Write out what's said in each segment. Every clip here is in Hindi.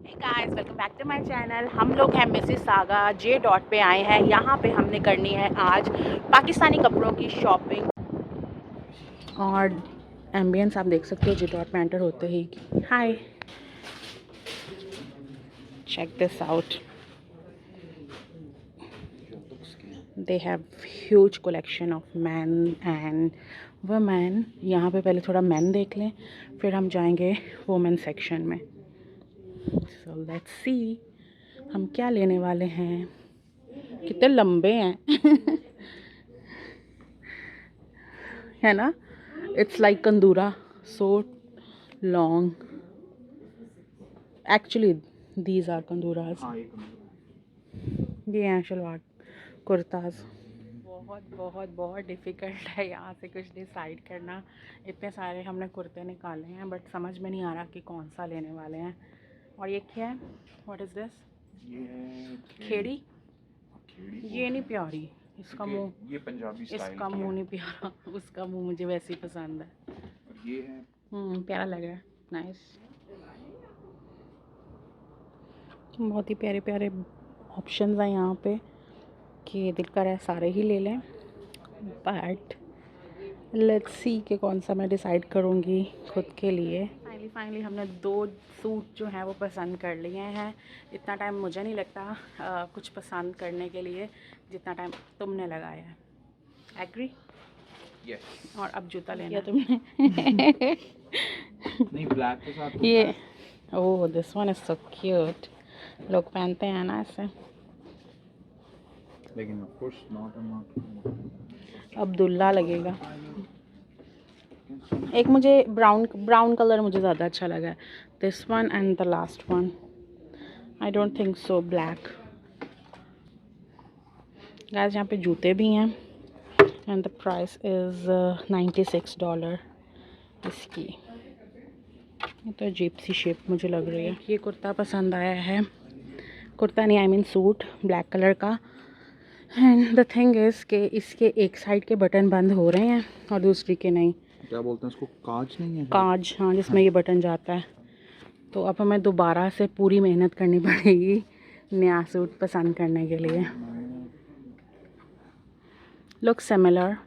Guys welcome back to my channel. हम लोग हैं मिसिसागा जे डॉट पे आए हैं। यहाँ पे हमने करनी है आज पाकिस्तानी कपड़ों की शॉपिंग। और एम्बियंस आप देख सकते हो जे डॉट में एंटर होते ही। Hi, check this out. They have huge collection of man and women. यहाँ पे पहले थोड़ा मैन देख लें, फिर हम जाएंगे वुमेन सेक्शन में। सो लेट्स सी हम क्या लेने वाले हैं। कितने लंबे हैं है ना, इट्स लाइक कंदूरा, so long. Actually these are कंदूराज। ये हैं शलवार कुर्ताज। बहुत बहुत बहुत डिफ़िकल्ट है यहाँ से कुछ डिसाइड करना। इतने सारे हमने कुर्ते निकाले हैं बट समझ में नहीं आ रहा कि कौन सा लेने वाले हैं। और ये क्या है, व्हाट इज़ दिस? खेड़ी। ये नहीं प्यारी, इसका मुंह, ये पंजाबी स्टाइल इसका मुंह नहीं प्यारा, उसका मुंह मुझे वैसे ही पसंद है। और ये है प्यारा लग रहा है, नाइस। बहुत ही प्यारे प्यारे ऑप्शंस हैं यहाँ पे कि दिल कर रहा है सारे ही ले लें, बट लेट्स सी कि कौन सा मैं डिसाइड करूँगी खुद के लिए। फाइनली हमने 2 सूट जो हैं वो पसंद कर लिए हैं। इतना टाइम मुझे नहीं लगता कुछ पसंद करने के लिए जितना टाइम तुमने लगाया है। एग्री? यस। और अब जूता लेना तुमने नहीं, ब्लैक के साथ ये, oh this one is so cute. लोग पहनते हैं ना ऐसे। लेकिन ऑफ कोर्स नॉट अब्दुल्ला लगेगा। एक मुझे ब्राउन कलर मुझे ज़्यादा अच्छा लगा है, this one and the last one. I don't think so black. Guys यहाँ पे जूते भी हैं एंड द प्राइस इज़ $96 इसकी। ये तो अजीब सी शेप मुझे लग रही है। ये कुर्ता पसंद आया है, कुर्ता नहीं I mean suit, black colour का। एंड द थिंग इज़ कि इसके एक साइड के बटन बंद हो रहे हैं और दूसरी के नहीं। क्या बोलते हैं इसको, काज नहीं है? काज, हाँ, जिसमें ये बटन जाता है। तो अब हमें दोबारा से पूरी मेहनत करनी पड़ेगी नया सूट पसंद करने के लिए। Look similar.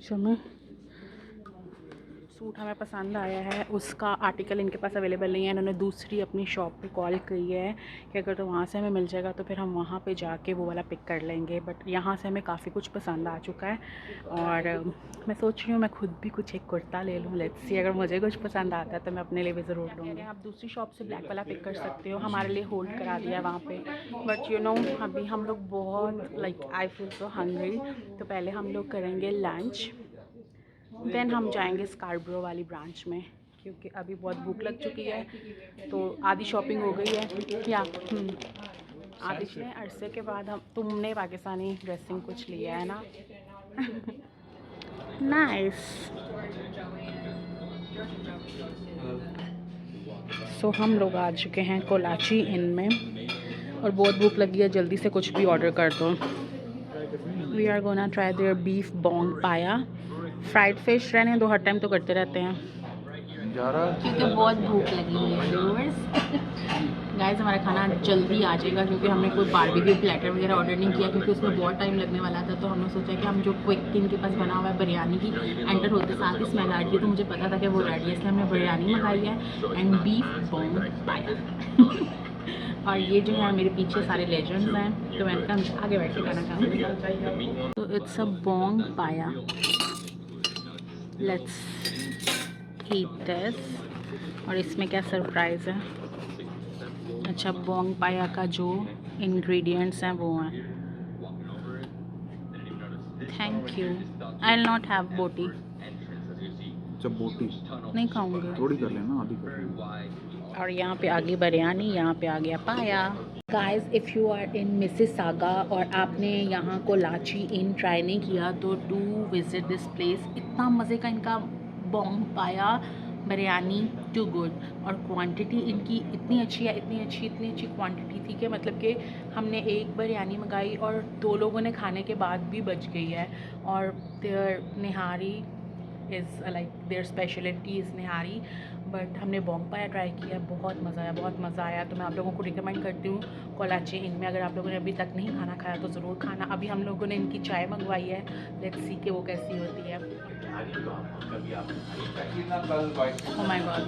चलो, सूट हमें पसंद आया है, उसका आर्टिकल इनके पास अवेलेबल नहीं है। इन्होंने दूसरी अपनी शॉप पे कॉल की है कि अगर तो वहाँ से हमें मिल जाएगा तो फिर हम वहाँ पे जाके वो वाला पिक कर लेंगे। बट यहाँ से हमें काफ़ी कुछ पसंद आ चुका है और मैं सोच रही हूँ मैं खुद भी कुछ एक कुर्ता ले लूँ। लेट्स सी, अगर मुझे कुछ पसंद आता है तो मैं अपने लिए भी ज़रूर लूँगी। आप दूसरी शॉप से ब्लैक वाला पिक कर सकते हो, हमारे लिए होल्ड करा दिया है वहाँ पर। बट यू नो अभी हम लोग बहुत like I feel so hungry, तो पहले हम लोग करेंगे लंच, देन हम जाएंगे स्कारब्रो वाली ब्रांच में क्योंकि अभी बहुत भूख लग चुकी है। तो आधी शॉपिंग हो गई है या आधी पिछले अरसे के बाद हम, तुमने पाकिस्तानी ड्रेसिंग कुछ लिया है ना नाइस। सो हम लोग आ चुके हैं कोलाची इन में और बहुत भूख लगी है, जल्दी से कुछ भी ऑर्डर कर दो। We are gonna try their beef bong paya. Fried fish रहने दो, हर टाइम तो करते रहते हैं क्योंकि बहुत भूख लगी हुई है व्यूअर्स। गाइस हमारा खाना जल्दी आ जाएगा क्योंकि हमने कोई बारबेक्यू प्लेटर वगैरह ऑर्डर नहीं किया क्योंकि उसमें बहुत टाइम लगने वाला था। तो हमने सोचा कि हम जो क्विक इनके पास बना हुआ है बिरयानी की, एंटर होते साथ ही स्मेल आ रही है तो मुझे पता था कि वो रेडी है, इसलिए हमने बिरयानी मंगाई है एंड बीफ बोंग पाया और ये जो है मेरे पीछे सारे लेजेंड्स हैं तो मैंने कहा आगे बैठ के खाना खाऊँ। तो इट्स अ बोंग पाया, लेट्स ईट दिस। और इसमें क्या सरप्राइज़ है? अच्छा, बोंग पाया का जो इंग्रेडिएंट्स हैं वो हैं। Thank you. I will not have बोटी। जब बोटी नहीं खाऊंगी। थोड़ी कर लेना, आधी कर लेना। और यहाँ पे आ गई बिरयानी, यहाँ पे आ गया paya. Guys if you are in Mississauga और आपने यहाँ कोलाची इन ट्राई नहीं किया तो डू विज़िट दिस प्लेस। इतना मज़े का इनका बोंग पाया बिरयानी, टू गुड। और क्वांटिटी इनकी इतनी अच्छी है, इतनी अच्छी क्वांटिटी थी कि मतलब कि हमने एक बिरयानी मंगाई और 2 लोगों ने खाने के बाद भी बच गई है। और their nihari is like their speciality is nihari. But हमने बोंग पाया ट्राई किया, बहुत मज़ा आया, बहुत मज़ा आया। तो मैं आप लोगों को रिकमेंड करती हूँ कोलाची इनमें, अगर आप लोगों ने अभी तक नहीं खाना खाया तो ज़रूर खाना। अभी हम लोगों ने इनकी चाय मंगवाई है, लेट्स सी कि वो कैसी होती है। Oh my god,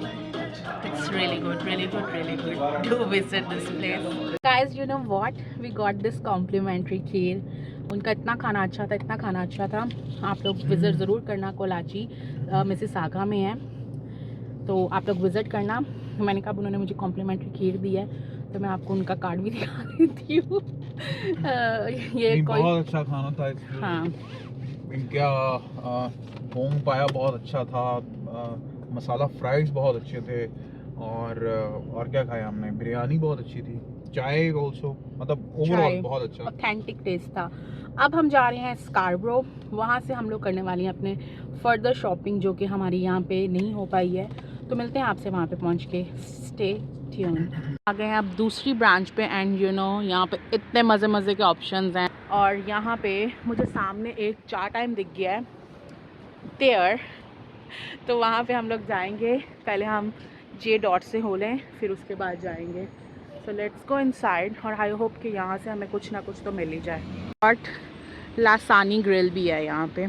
it's really good, really good, really good. Do visit this place. Guys, you know what? We got this complimentary खीर। उनका इतना खाना अच्छा था, इतना खाना अच्छा था। आप लोग विज़िट ज़रूर करना, कोलाची मिसिसागा में है, तो आप लोग विज़िट करना। मैंने कहा उन्होंने मुझे कॉम्प्लीमेंट्री खीर दी है, तो मैं आपको उनका कार्ड भी दिखा देती हूँ। ये कोई बहुत अच्छा खाना था। हाँ, इनका बोंग पाया बहुत अच्छा था, मसाला फ्राइज बहुत अच्छे थे, और क्या खाया हमने, बिरयानी बहुत अच्छी थी, चाय ऑल्सो, मतलब ओवरऑल बहुत अच्छा, ऑथेंटिक टेस्ट था। अब हम जा रहे हैं स्कारब्रो, वहाँ से हम लोग करने वाली हैं अपने फर्दर शॉपिंग, जो कि हमारी यहाँ पे नहीं हो पाई है। तो मिलते हैं आपसे वहाँ पे पहुँच के। Stay tuned. आ गए हैं अब दूसरी ब्रांच पे, एंड यू नो यहाँ पे इतने मज़े मज़े के ऑप्शंस हैं। और यहाँ पे मुझे सामने एक चार टाइम दिख गया है देयर, तो वहाँ पे हम लोग जाएंगे। पहले हम जे डॉट से हो लें, फिर उसके बाद जाएंगे। सो लेट्स गो इनसाइड, और आई होप कि यहाँ से हमें कुछ ना कुछ तो मिल ही जाए। बट लासानी ग्रिल भी है यहाँ पे,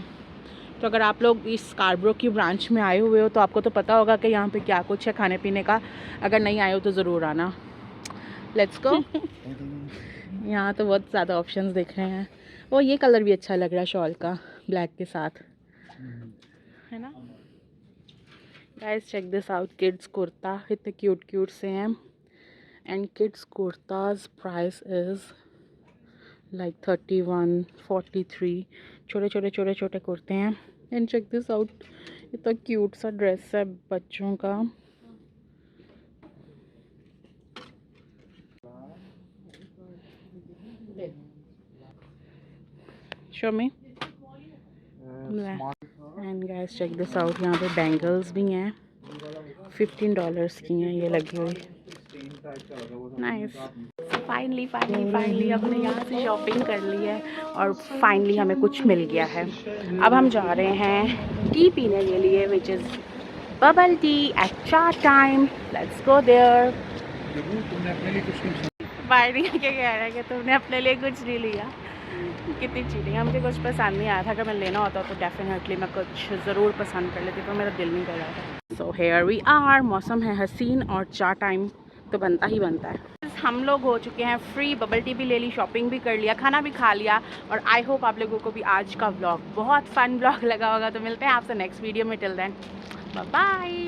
तो अगर आप लोग इस स्कारब्रो की ब्रांच में आए हुए हो तो आपको तो पता होगा कि यहाँ पे क्या कुछ है खाने पीने का। अगर नहीं आए हो तो ज़रूर आना। Let's go. यहाँ तो बहुत ज़्यादा ऑप्शंस दिख रहे हैं। वो ये कलर भी अच्छा लग रहा है शॉल का, ब्लैक के साथ, है ना। Guys check this out, kids kurta इतने क्यूट क्यूट से हैं। And kids kurtas price is like 31, 43। छोटे छोटे छोटे छोटे कुर्ते हैं। एंड चेक दिस आउट, इतना क्यूट सा ड्रेस है बच्चों का। Show me. And guys check this out, यहाँ पे बैंगल्स भी हैं, $15 की हैं ये लगी हुई। नाइस। फाइनली हमने यहाँ से शॉपिंग कर ली है, और फाइनली हमें कुछ मिल गया है। अब हम जा रहे हैं टी पीने के लिए, which is bubble tea at Chaa Time. Let's go there. तुमने अपने लिए कुछ बाहर क्या कह रहा है कि तुमने अपने लिए कुछ नहीं लिया। कितनी चीटिंग है, मुझे कुछ पसंद नहीं आया था। अगर मैं लेना होता तो डेफिनेटली मैं कुछ ज़रूर पसंद कर लेती, पर मेरा दिल नहीं कर रहा था। सो हेयर वी आर, मौसम है हसीन, और चार टाइम तो बनता ही बनता है। हम लोग हो चुके हैं फ्री, बबल टी भी ले ली, शॉपिंग भी कर लिया, खाना भी खा लिया। और आई होप आप लोगों को भी आज का व्लॉग बहुत फन व्लॉग लगा होगा। तो मिलते हैं आपसे नेक्स्ट वीडियो में। Till then bye bye.